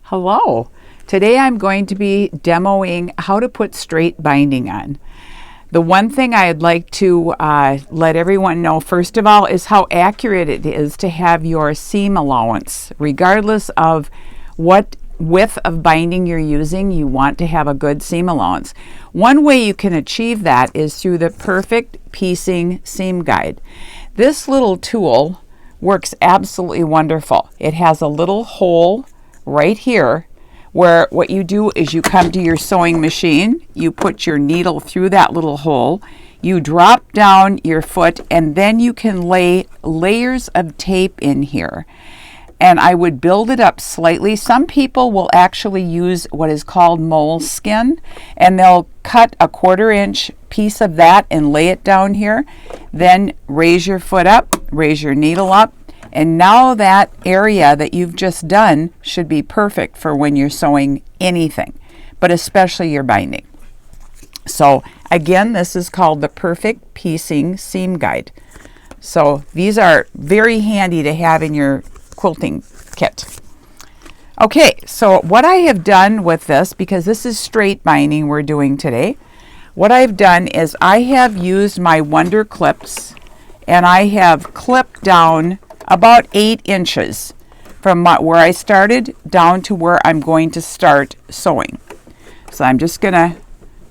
Hello. Today I'm going to be demoing how to put straight binding on. The one thing I'd like to let everyone know first of all is how accurate it is to have your seam allowance. Regardless of what width of binding you're using, you want to have a good seam allowance. One way you can achieve that is through the Perfect Piecing Seam Guide. This little tool works absolutely wonderful. It has a little hole right here where what you do is you come to your sewing machine, you put your needle through that little hole, you drop down your foot, and then you can lay layers of tape in here. And I would build it up slightly. Some people will actually use what is called moleskin, and they'll cut a 1/4 inch piece of that and lay it down here. Then raise your foot up, raise your needle up, and now that area that you've just done should be perfect for when you're sewing anything, but especially your binding. So again, this is called the Perfect Piecing Seam Guide. So these are very handy to have in your quilting kit. Okay, so what I have done with this, because this is straight binding we're doing today, what I've done is I have used my Wonder clips and I have clipped down about 8 inches from where I started down to where I'm going to start sewing. So I'm just gonna,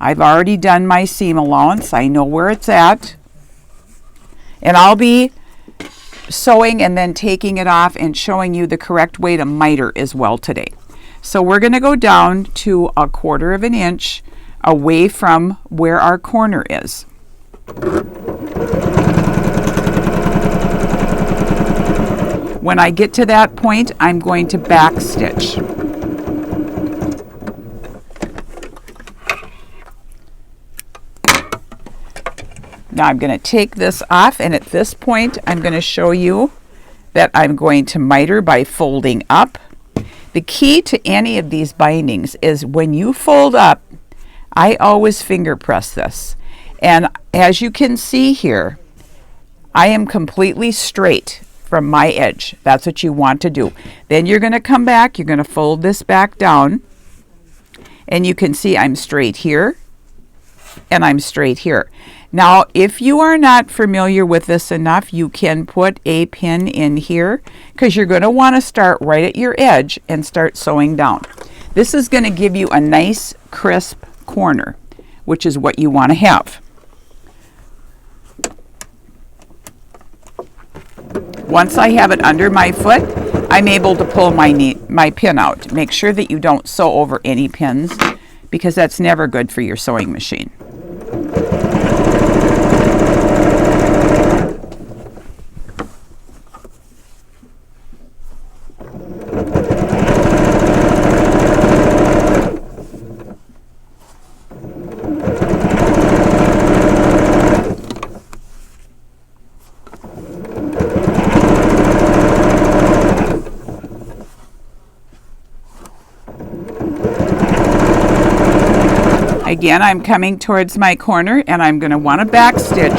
I've already done my seam allowance. I know where it's at. And I'll be sewing and then taking it off and showing you the correct way to miter as well today. So we're gonna go down to a 1/4 of an inch away from where our corner is. When I get to that point, I'm going to back stitch. Now I'm going to take this off, and at this point I'm going to show you that I'm going to miter by folding up. The key to any of these bindings is when you fold up, I always finger press this. And as you can see here, I am completely straight from my edge. That's what you want to do. Then you're going to come back, you're going to fold this back down, and you can see I'm straight here and I'm straight here. Now if you are not familiar with this enough, you can put a pin in here because you're going to want to start right at your edge and start sewing down. This is going to give you a nice crisp corner, which is what you want to have. Once I have it under my foot, I'm able to pull my pin out. Make sure that you don't sew over any pins because that's never good for your sewing machine. Again, I'm coming towards my corner and I'm going to want to back stitch.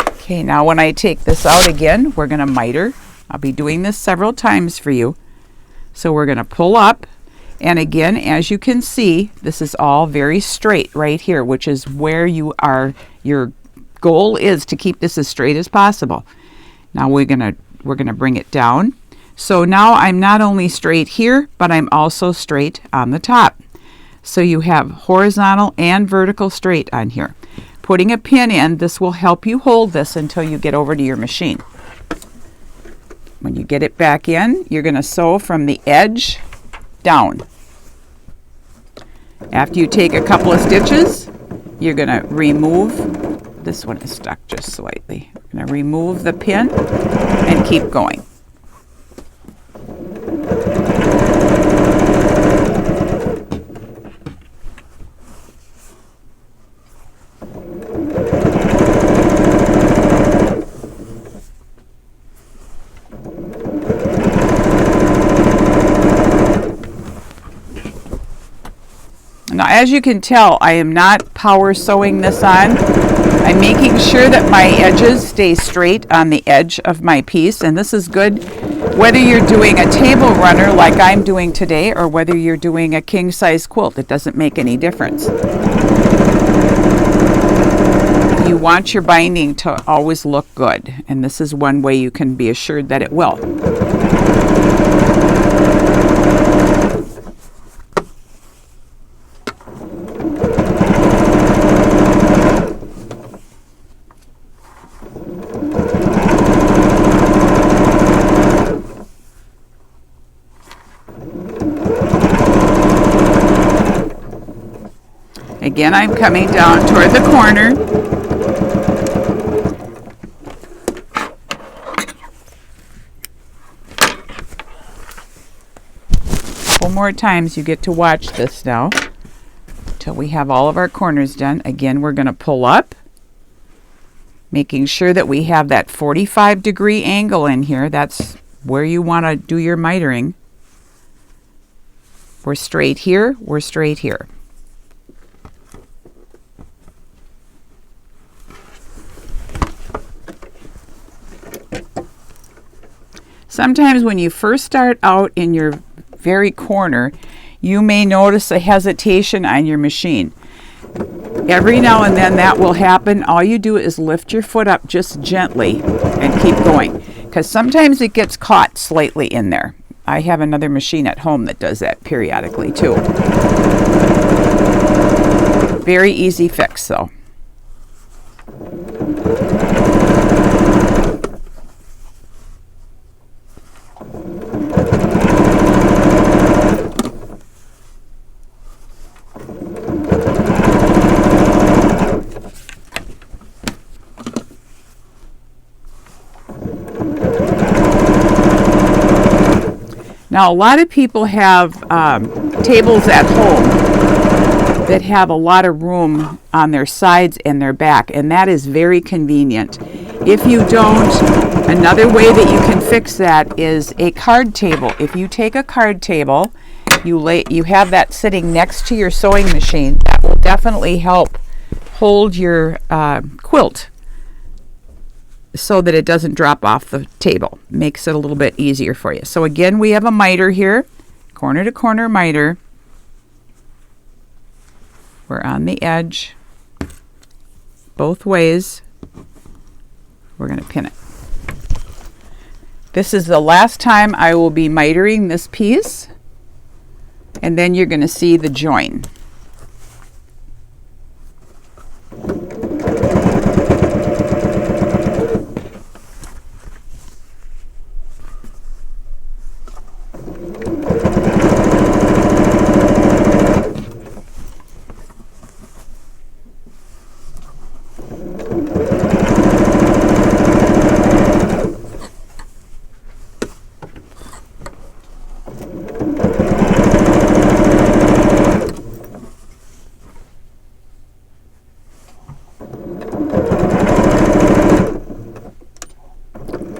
Okay, now when I take this out again, we're going to miter. I'll be doing this several times for you. So we're going to pull up, and again, as you can see, this is all very straight right here, which is where you are. Your goal is to keep this as straight as possible. Now we're going to bring it down. So now I'm not only straight here, but I'm also straight on the top. So you have horizontal and vertical straight on here. Putting a pin in, this will help you hold this until you get over to your machine. When you get it back in, you're going to sew from the edge down. After you take a couple of stitches, you're going to remove. This one is stuck just slightly. I'm going to remove the pin and keep going. Now, as you can tell, I am not power sewing this on. I'm making sure that my edges stay straight on the edge of my piece, and this is good whether you're doing a table runner like I'm doing today or whether you're doing a king size quilt. It doesn't make any difference. You want your binding to always look good, and this is one way you can be assured that it will. Again, I'm coming down toward the corner. Couple more times you get to watch this now until we have all of our corners done. Again, we're going to pull up, making sure that we have that 45-degree angle in here. That's where you want to do your mitering. We're straight here, we're straight here. Sometimes when you first start out in your very corner, you may notice a hesitation on your machine. Every now and then that will happen. All you do is lift your foot up just gently and keep going, because sometimes it gets caught slightly in there. I have another machine at home that does that periodically too. Very easy fix though. Now, a lot of people have tables at home that have a lot of room on their sides and their back, and that is very convenient. If you don't, another way that you can fix that is a card table. If you take a card table, you have that sitting next to your sewing machine, that will definitely help hold your quilt so that it doesn't drop off the table. Makes it a little bit easier for you. So again, we have a miter here, corner to corner miter. We're on the edge both ways. We're going to pin it. This is the last time I will be mitering this piece, and then you're going to see the join.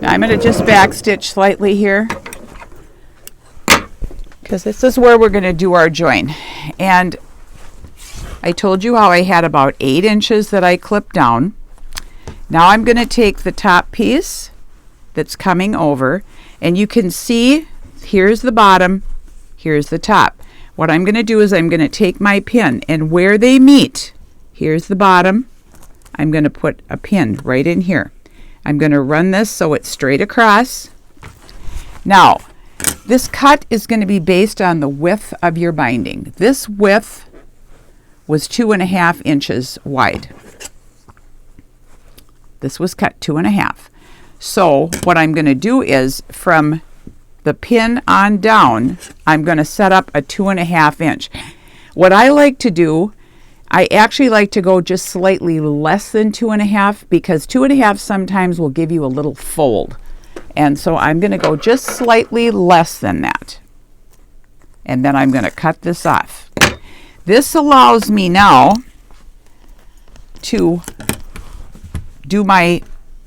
I'm going to just back stitch slightly here because this is where we're going to do our join. And I told you how I had about 8 inches that I clipped down. Now I'm going to take the top piece that's coming over, and you can see here's the bottom, here's the top. What I'm going to do is I'm going to take my pin, and where they meet, here's the bottom, I'm going to put a pin right in here. I'm going to run this so it's straight across. Now, this cut is going to be based on the width of your binding. This width was 2.5 inches wide. This was cut 2.5. So what I'm going to do is from the pin on down, I'm going to set up a 2.5 inch. What I like to do, I actually like to go just slightly less than 2.5 because 2.5 sometimes will give you a little fold. And so I'm going to go just slightly less than that. And then I'm going to cut this off. This allows me now to do my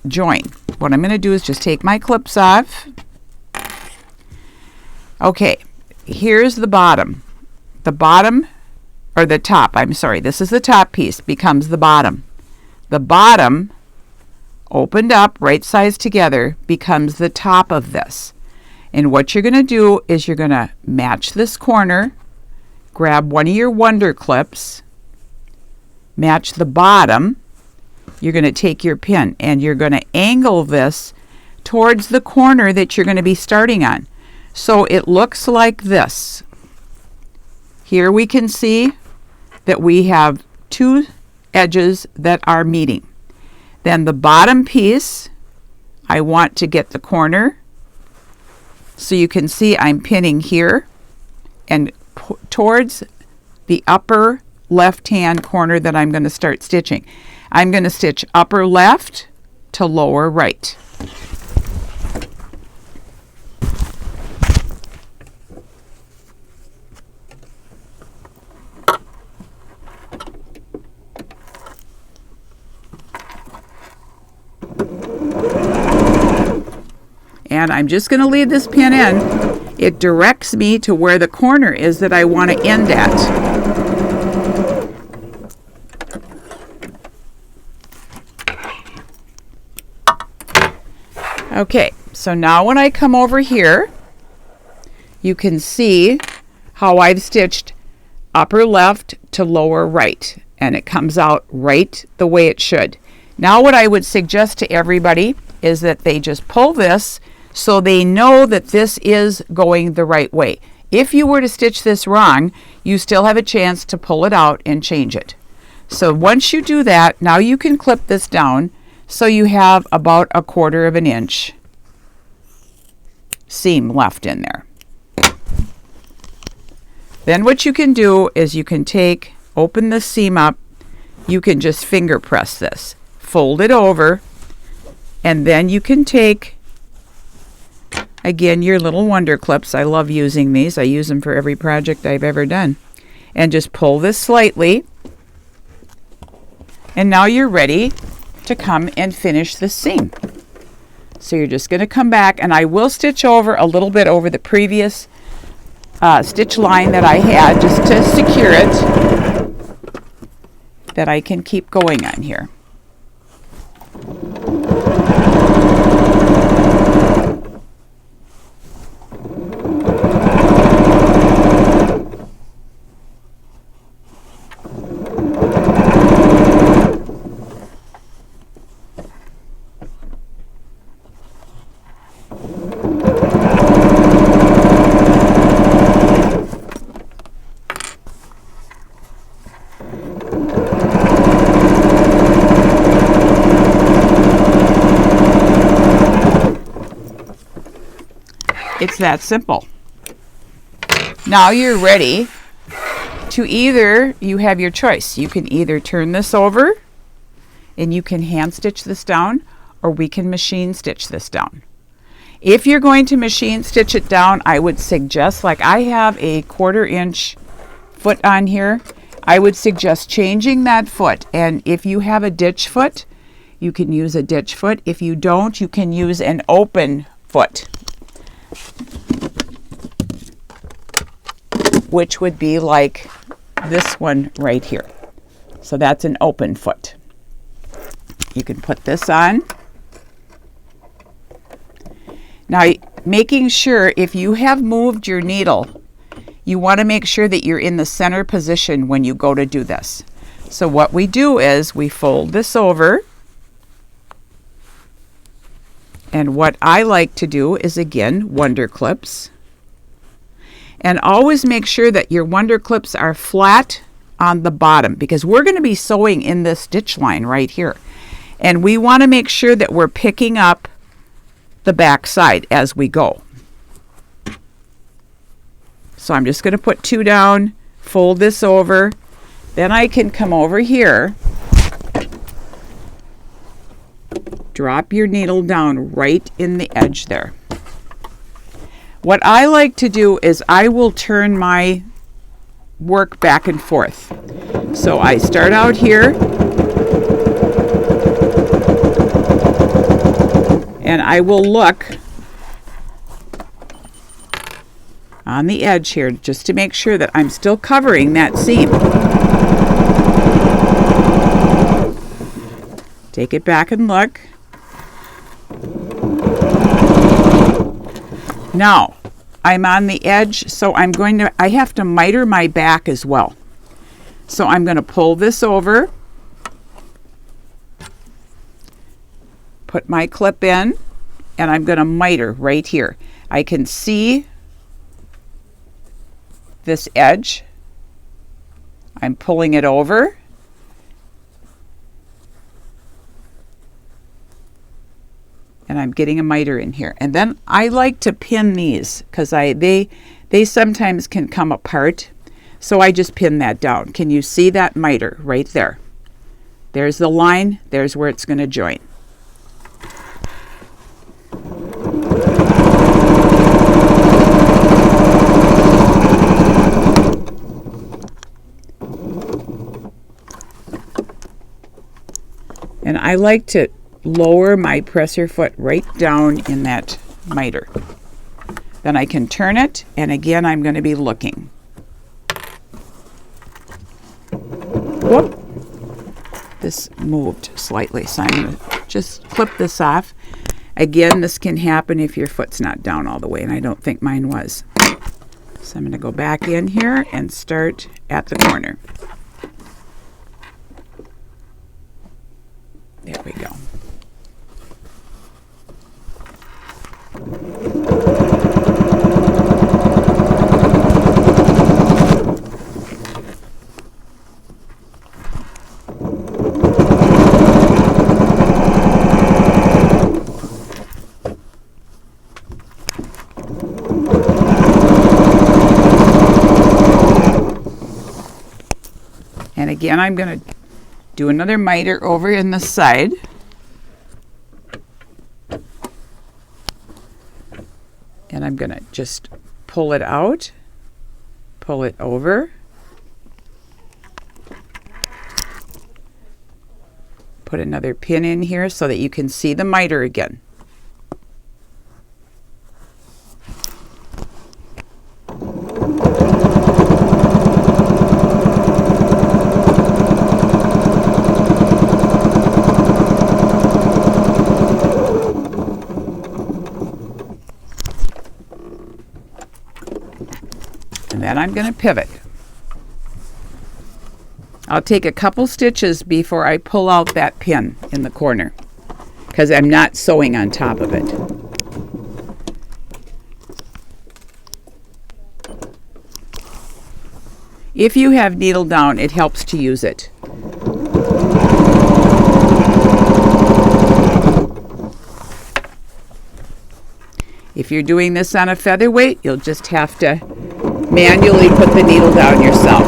join. What I'm going to do is just take my clips off. Okay, here's the bottom. The bottom, or the top, I'm sorry, this is the top piece, becomes the bottom. The bottom, opened up, right sides together, becomes the top of this. And what you're going to do is you're going to match this corner, grab one of your wonder clips, match the bottom. You're going to take your pin and you're going to angle this towards the corner that you're going to be starting on. So it looks like this. Here we can see that we have two edges that are meeting. Then the bottom piece, I want to get the corner. So you can see I'm pinning here and towards the upper left-hand corner that I'm going to start stitching. I'm going to stitch upper left to lower right. And I'm just going to leave this pin in. It directs me to where the corner is that I want to end at. Okay, so now when I come over here, you can see how I've stitched upper left to lower right, and it comes out right the way it should. Now what I would suggest to everybody is that they just pull this so they know that this is going the right way. If you were to stitch this wrong, you still have a chance to pull it out and change it. So once you do that, now you can clip this down so you have about 1/4 inch seam left in there. Then what you can do is you can open this seam up, you can just finger press this, fold it over, and then you can take, again, your little wonder clips. I love using these. I use them for every project I've ever done. And just pull this slightly. And now you're ready to come and finish the seam. So you're just going to come back, and I will stitch over a little bit over the previous stitch line that I had just to secure it, that I can keep going on here. It's that simple. Now you're ready to you have your choice. You can either turn this over and you can hand stitch this down, or we can machine stitch this down. If you're going to machine stitch it down, I would suggest, like I have a 1/4 inch foot on here, I would suggest changing that foot. And if you have a ditch foot, you can use a ditch foot. If you don't, you can use an open foot, which would be like this one right here. So that's an open foot. You can put this on. Now, making sure, if you have moved your needle, you want to make sure that you're in the center position when you go to do this. So what we do is we fold this over. And what I like to do is, again, wonder clips. And always make sure that your wonder clips are flat on the bottom, because we're going to be sewing in this stitch line right here. And we want to make sure that we're picking up the back side as we go. So I'm just going to put 2 down, fold this over. Then I can come over here, drop your needle down right in the edge there. What I like to do is I will turn my work back and forth. So I start out here, and I will look on the edge here just to make sure that I'm still covering that seam. Take it back and look. Now, I'm on the edge, so I have to miter my back as well. So I'm going to pull this over, put my clip in, and I'm going to miter right here. I can see this edge. I'm pulling it over. And I'm getting a miter in here. And then I like to pin these because they sometimes can come apart. So I just pin that down. Can you see that miter right there? There's the line. There's where it's going to join. And I like to lower my presser foot right down in that miter. Then I can turn it, and again I'm going to be looking. Whoop! This moved slightly, so I'm going to just clip this off. Again, this can happen if your foot's not down all the way, and I don't think mine was. So I'm going to go back in here and start at the corner. There we go. And again, I'm going to do another miter over in the side. And I'm going to just pull it out, pull it over, put another pin in here so that you can see the miter again. Then I'm going to pivot. I'll take a couple stitches before I pull out that pin in the corner because I'm not sewing on top of it. If you have needle down, it helps to use it. If you're doing this on a featherweight, you'll just have to manually put the needle down yourself.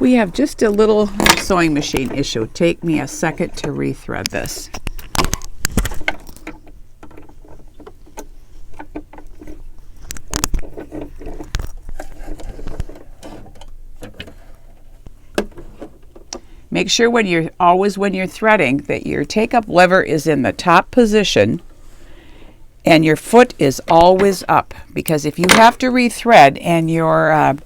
We have just a little sewing machine issue. Take me a second to rethread this. Make sure when you're threading that your take-up lever is in the top position and your foot is always up, because if you have to rethread and your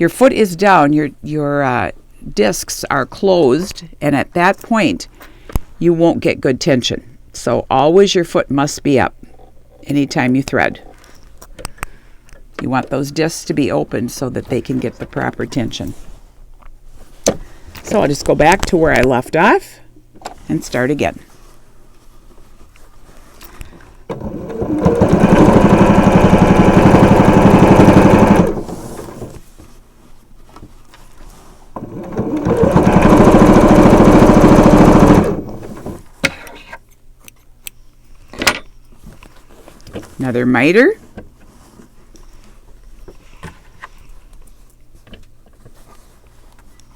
foot is down, your discs are closed, and at that point you won't get good tension. So always your foot must be up anytime you thread. You want those discs to be open so that they can get the proper tension. So I'll just go back to where I left off and start again. Another miter.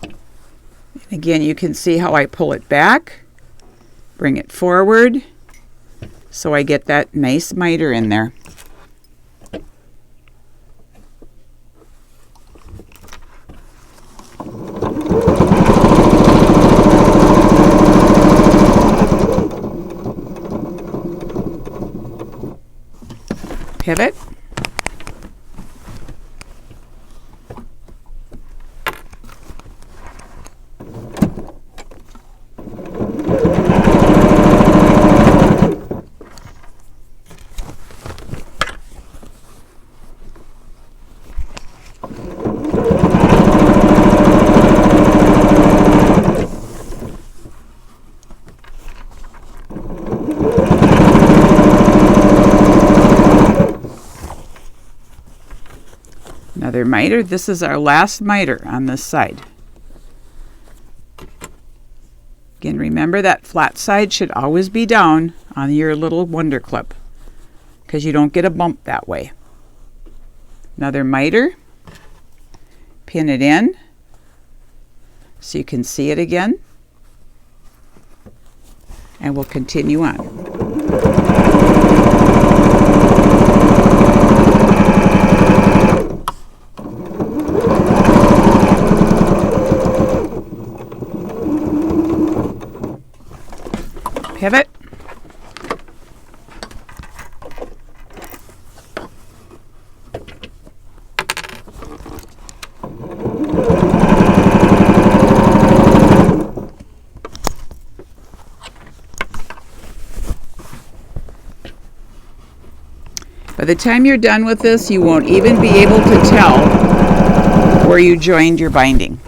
And again, you can see how I pull it back, bring it forward, so I get that nice miter in there. Pivot. Another miter. This is our last miter on this side. Again, remember that flat side should always be down on your little wonder clip because you don't get a bump that way. Another miter. Pin it in so you can see it again. And we'll continue on. Pivot. By the time you're done with this, you won't even be able to tell where you joined your binding.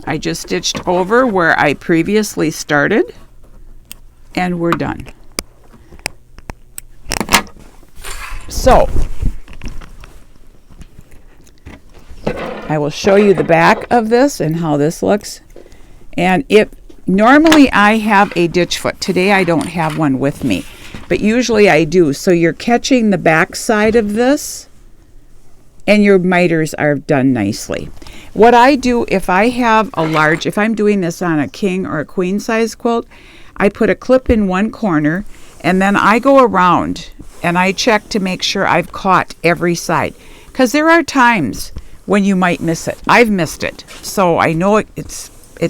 I just stitched over where I previously started, and we're done. So, I will show you the back of this and how this looks. And normally I have a ditch foot. Today I don't have one with me, but usually I do. So you're catching the back side of this, and your miters are done nicely. What I do if I'm doing this on a king or a queen size quilt, I put a clip in one corner, and then I go around and I check to make sure I've caught every side. Because there are times when you might miss it. I've missed it, so I know it's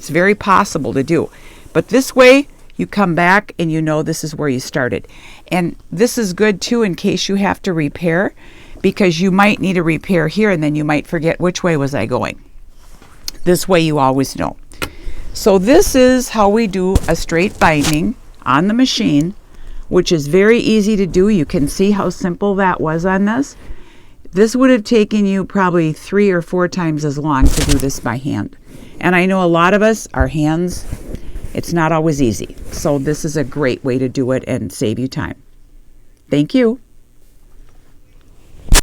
very possible to do. But this way, you come back and you know this is where you started. And this is good too in case you have to repair, because you might need a repair here and then you might forget which way was I going. This way you always know. So this is how we do a straight binding on the machine, which is very easy to do. You can see how simple that was on this. This would have taken you probably 3 or 4 times as long to do this by hand. And I know a lot of us, our hands, it's not always easy. So this is a great way to do it and save you time. Thank you.